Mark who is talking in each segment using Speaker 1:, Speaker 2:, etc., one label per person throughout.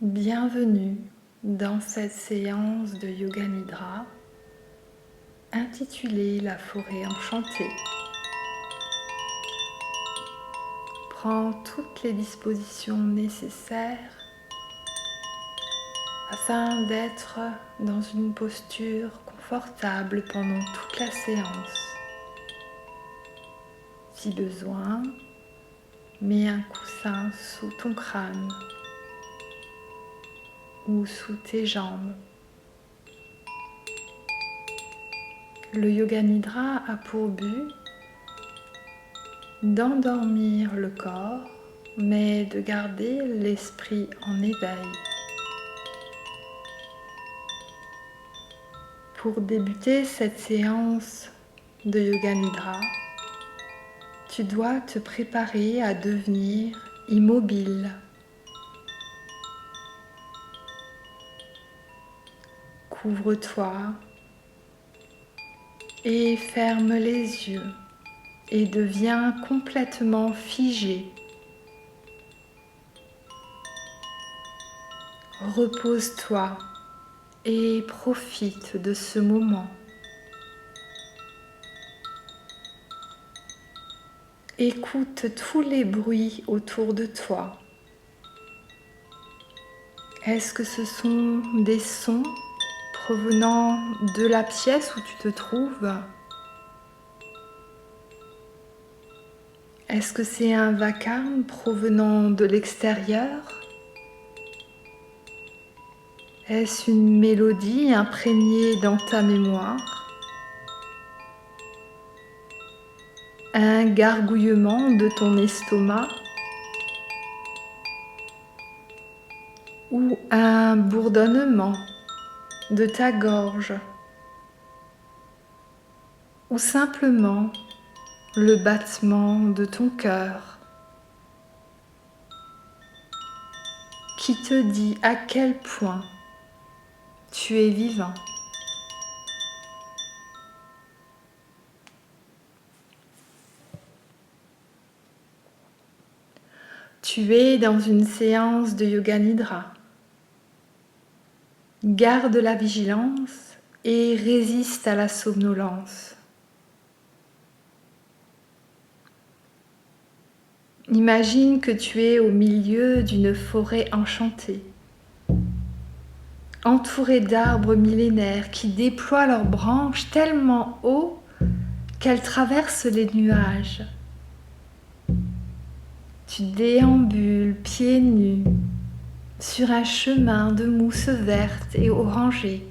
Speaker 1: Bienvenue dans cette séance de Yoga Nidra intitulée La forêt enchantée. Prends toutes les dispositions nécessaires afin d'être dans une posture confortable pendant toute la séance. Si besoin, mets un coussin sous ton crâne ou sous tes jambes. Le Yoga Nidra a pour but d'endormir le corps, mais de garder l'esprit en éveil. Pour débuter cette séance de Yoga Nidra, tu dois te préparer à devenir immobile. Couvre-toi et ferme les yeux et deviens complètement figé. Repose-toi et profite de ce moment. Écoute tous les bruits autour de toi. Est-ce que ce sont des sons provenant de la pièce où tu te trouves? Est-ce que c'est un vacarme provenant de l'extérieur? Est-ce une mélodie imprégnée dans ta mémoire? Un gargouillement de ton estomac? Ou un bourdonnement de ta gorge? Ou simplement le battement de ton cœur qui te dit à quel point tu es vivant. Tu es dans une séance de Yoga Nidra. Garde la vigilance et résiste à la somnolence. Imagine que tu es au milieu d'une forêt enchantée, entourée d'arbres millénaires qui déploient leurs branches tellement haut qu'elles traversent les nuages. Tu déambules pieds nus sur un chemin de mousse verte et orangée.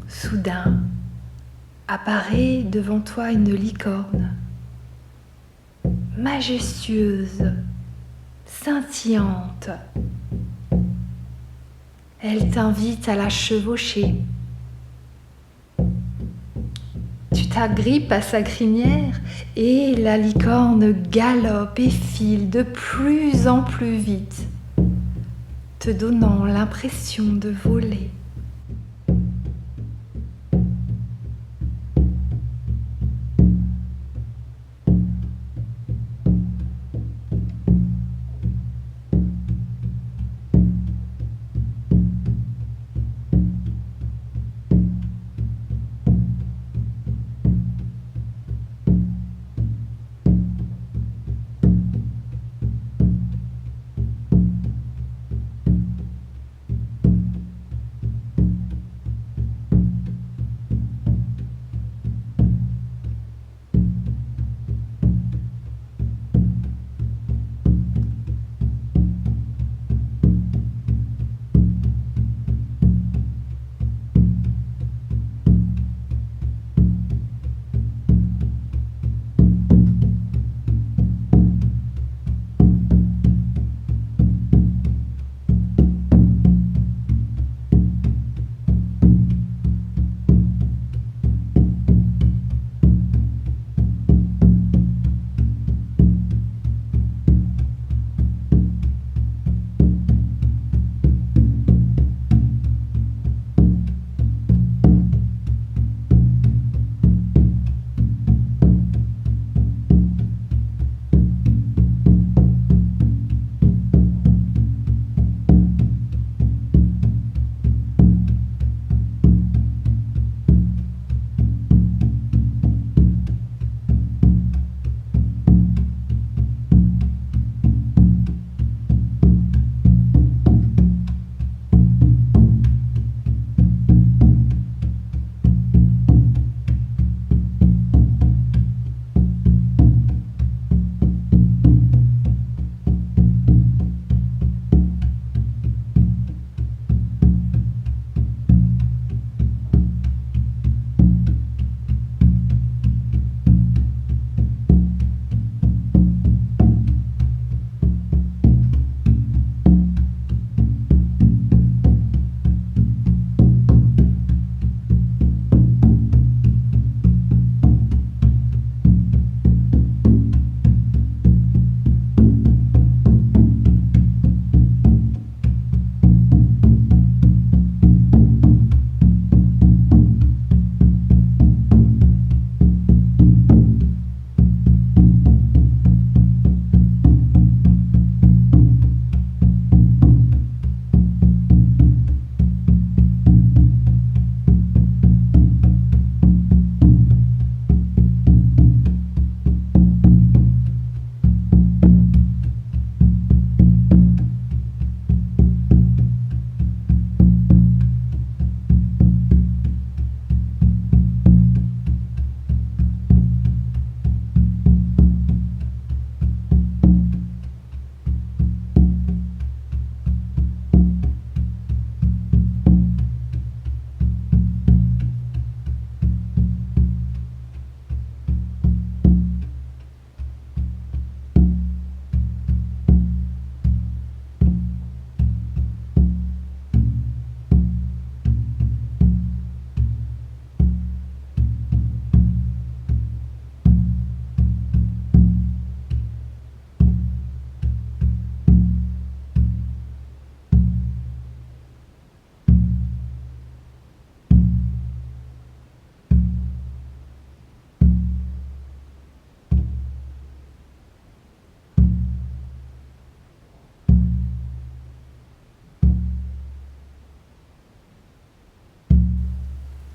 Speaker 1: Soudain, apparaît devant toi une licorne, majestueuse, scintillante. Elle t'invite à la chevaucher. Tu t'agrippes à sa crinière et la licorne galope et file de plus en plus vite, te donnant l'impression de voler.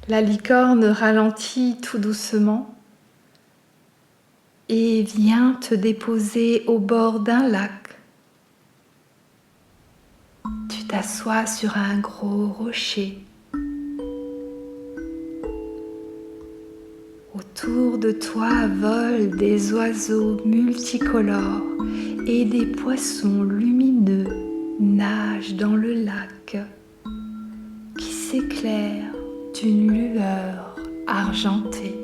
Speaker 1: La licorne ralentit tout doucement et vient te déposer au bord d'un lac. Tu t'assois sur un gros rocher. Autour de toi volent des oiseaux multicolores et des poissons lumineux nagent dans le lac qui s'éclaire d'une lueur argentée.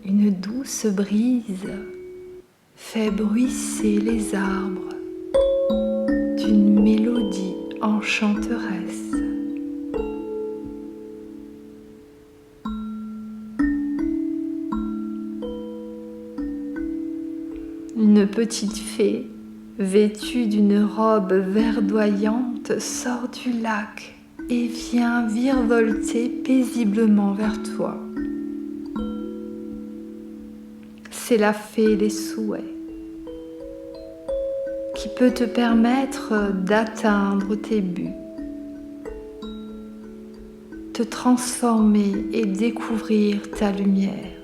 Speaker 1: Une douce brise fait bruisser les arbres d'une mélodie enchanteresse. Une petite fée, vêtue d'une robe verdoyante, sort du lac et vient virevolter paisiblement vers toi. C'est la fée des souhaits qui peut te permettre d'atteindre tes buts, te transformer et découvrir ta lumière.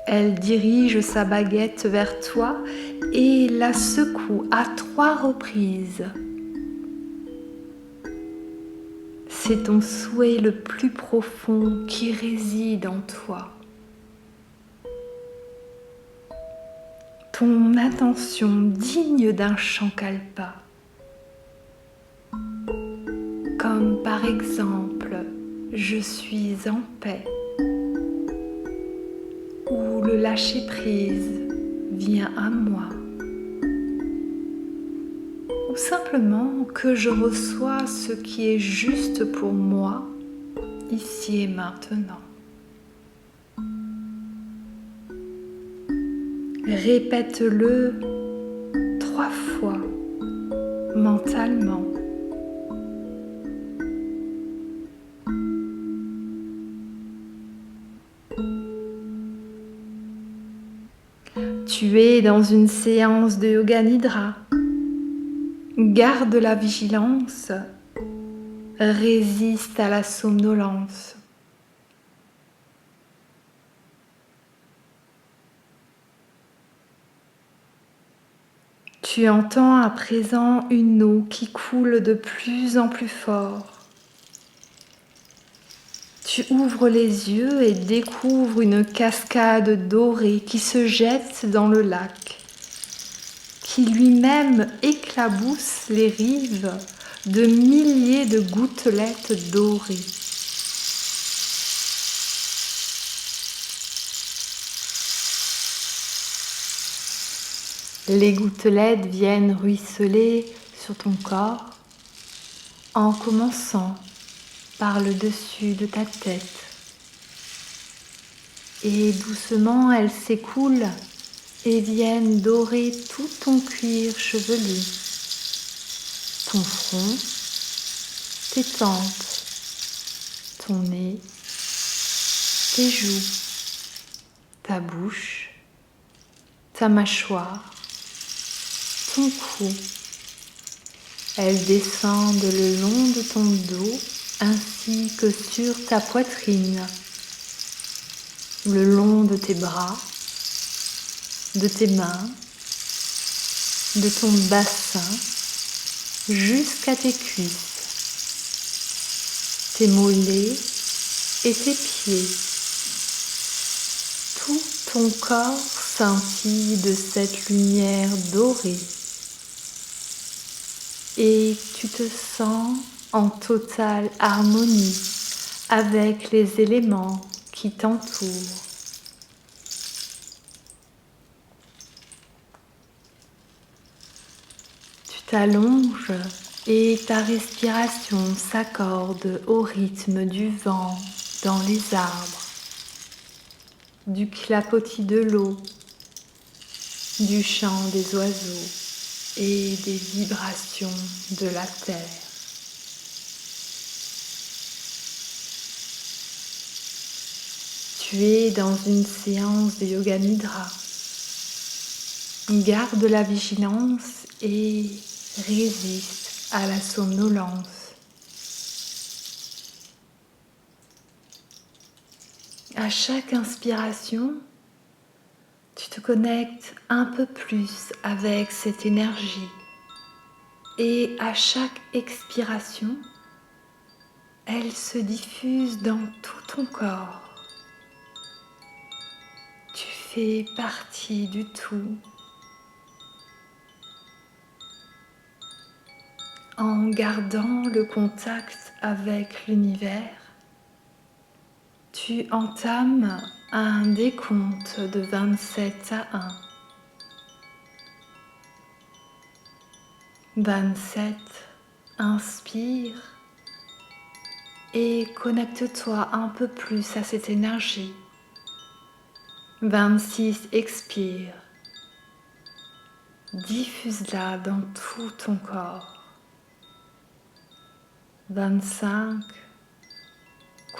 Speaker 1: Elle dirige sa baguette vers toi et la secoue à 3 reprises. C'est ton souhait le plus profond qui réside en toi. Ton intention digne d'un chant kalpa. Comme par exemple, je suis en paix. Où le lâcher-prise vient à moi, ou simplement que je reçois ce qui est juste pour moi, ici et maintenant. Répète-le 3 fois mentalement. Tu es dans une séance de Yoga Nidra. Garde la vigilance, résiste à la somnolence. Tu entends à présent une eau qui coule de plus en plus fort. Tu ouvres les yeux et découvres une cascade dorée qui se jette dans le lac, qui lui-même éclabousse les rives de milliers de gouttelettes dorées. Les gouttelettes viennent ruisseler sur ton corps en commençant par le dessus de ta tête. Et doucement, elles s'écoulent et viennent dorer tout ton cuir chevelu, ton front, tes tempes, ton nez, tes joues, ta bouche, ta mâchoire, ton cou. Elles descendent le long de ton dos ainsi que sur ta poitrine, le long de tes bras, de tes mains, de ton bassin jusqu'à tes cuisses, tes mollets et tes pieds. Tout ton corps scintille de cette lumière dorée et tu te sens en totale harmonie avec les éléments qui t'entourent. Tu t'allonges et ta respiration s'accorde au rythme du vent dans les arbres, du clapotis de l'eau, du chant des oiseaux et des vibrations de la terre. Tu es dans une séance de Yoga Nidra. Garde la vigilance et résiste à la somnolence. À chaque inspiration, tu te connectes un peu plus avec cette énergie. Et à chaque expiration, elle se diffuse dans tout ton corps. Tu fais partie du tout. En gardant le contact avec l'univers, tu entames un décompte de 27 à 1. 27, inspire et connecte-toi un peu plus à cette énergie. 26, expire. Diffuse-la dans tout ton corps. 25,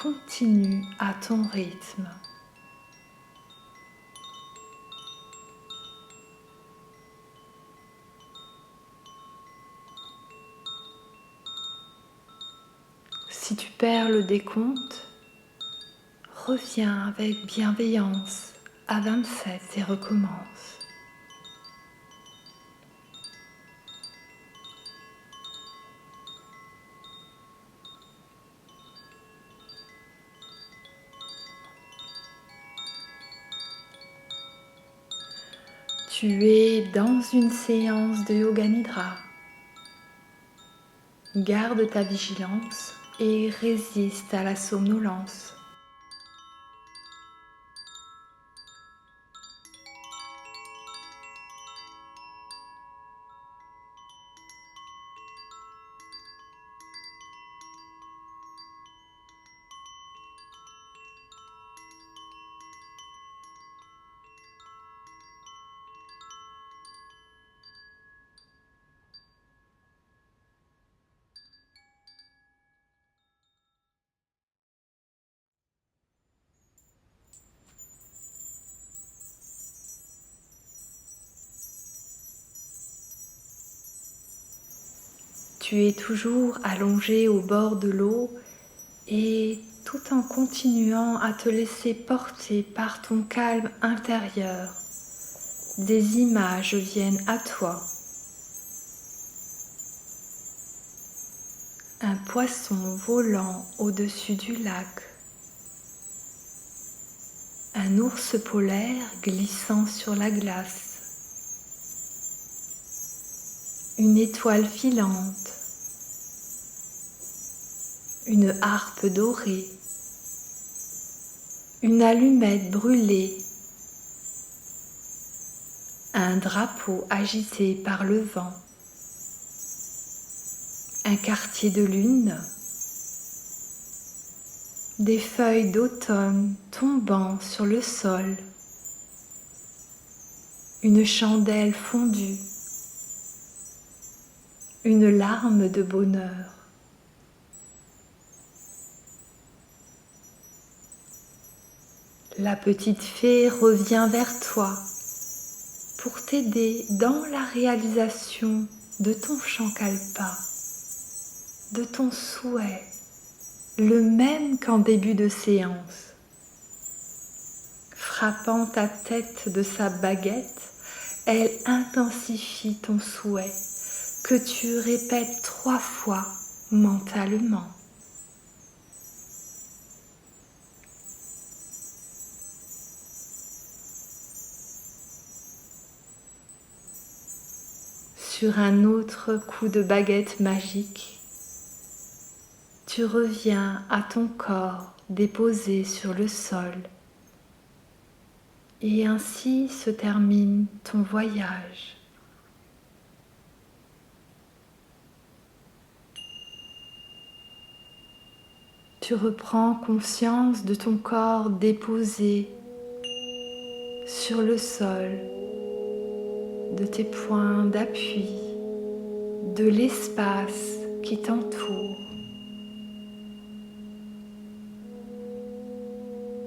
Speaker 1: continue à ton rythme. Si tu perds le décompte, reviens avec bienveillance à 27 et recommence. Tu es dans une séance de Yoga Nidra. Garde ta vigilance et résiste à la somnolence. Tu es toujours allongé au bord de l'eau et tout en continuant à te laisser porter par ton calme intérieur, des images viennent à toi. Un poisson volant au-dessus du lac. Un ours polaire glissant sur la glace. Une étoile filante. Une harpe dorée. Une allumette brûlée. Un drapeau agité par le vent. Un quartier de lune. Des feuilles d'automne tombant sur le sol. Une chandelle fondue. Une larme de bonheur. La petite fée revient vers toi pour t'aider dans la réalisation de ton Sankalpa, de ton souhait, le même qu'en début de séance. Frappant ta tête de sa baguette, elle intensifie ton souhait que tu répètes 3 fois mentalement. Sur un autre coup de baguette magique, tu reviens à ton corps déposé sur le sol. Et ainsi se termine ton voyage. Tu reprends conscience de ton corps déposé sur le sol, de tes points d'appui, de l'espace qui t'entoure.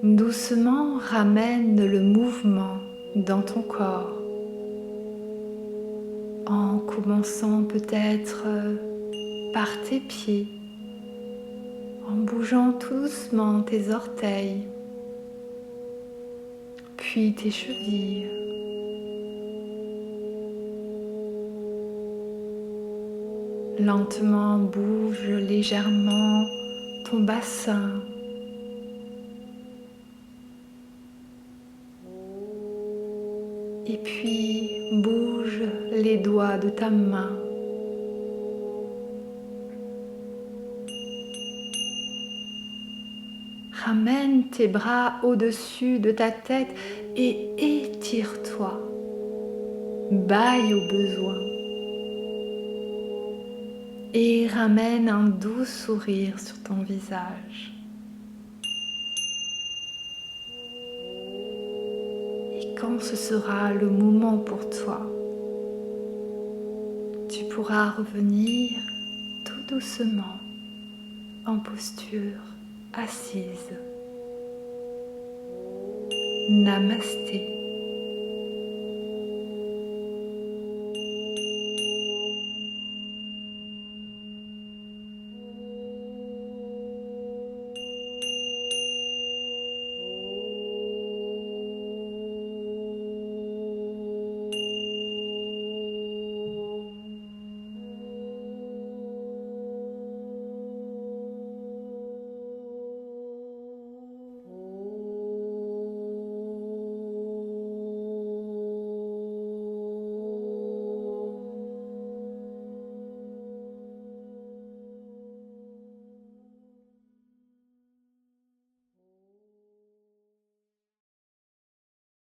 Speaker 1: Doucement ramène le mouvement dans ton corps. en commençant peut-être par tes pieds, en bougeant tout doucement tes orteils, puis tes chevilles. Lentement bouge légèrement ton bassin. Et puis bouge les doigts de ta main. Ramène tes bras au-dessus de ta tête et étire-toi. Bâille au besoin. Et ramène un doux sourire sur ton visage. Et quand ce sera le moment pour toi, tu pourras revenir tout doucement en posture assise. Namasté.